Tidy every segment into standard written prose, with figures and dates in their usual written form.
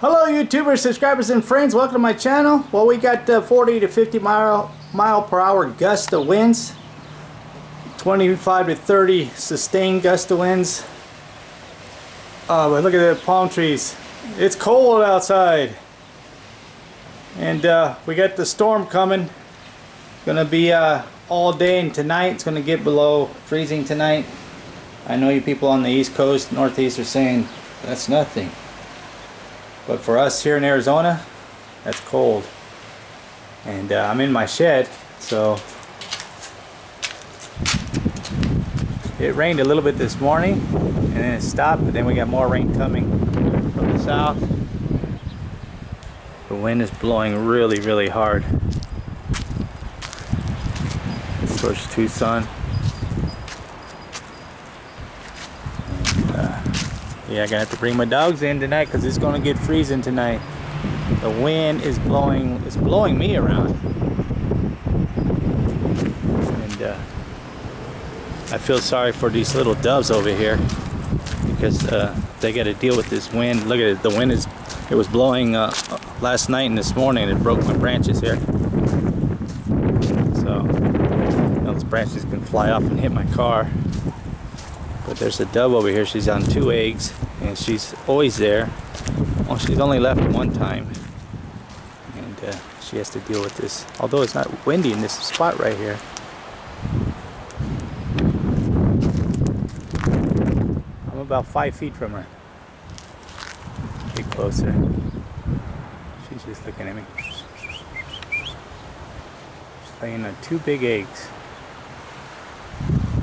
Hello YouTubers, subscribers and friends, welcome to my channel. Well, we got 40 to 50 mile per hour gust of winds, 25 to 30 sustained gust of winds. But look at the palm trees. It's cold outside. And we got the storm coming. Gonna be all day and tonight. It's gonna get below freezing tonight. I know you people on the East Coast, Northeast are saying that's nothing. But for us here in Arizona, that's cold. And I'm in my shed, so it rained a little bit this morning and then it stopped, but then we got more rain coming from the south. The wind is blowing really hard towards Tucson. Yeah, I'm gonna have to bring my dogs in tonight because it's gonna get freezing tonight. The wind is blowing, it's blowing me around. And I feel sorry for these little doves over here because they got to deal with this wind. Look at it, the wind is, it was blowing last night and this morning and it broke my branches here. So, those branches can fly off and hit my car. But there's a dove over here. She's on 2 eggs and she's always there. Well, she's only left one time and she has to deal with this, although it's not windy in this spot right here. I'm about 5 feet from her. Get closer. She's just looking at me. She's laying on 2 big eggs.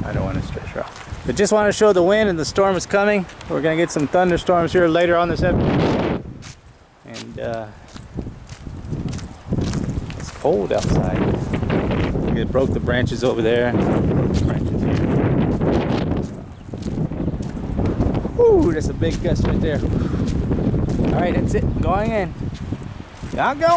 I don't want to stress her out. But just want to show the wind and the storm is coming. We're going to get some thunderstorms here later on this episode. And it's cold outside. It broke the branches over there. Broke the branches here. Woo, that's a big gust right there. Alright, that's it. Going in. Y'all go.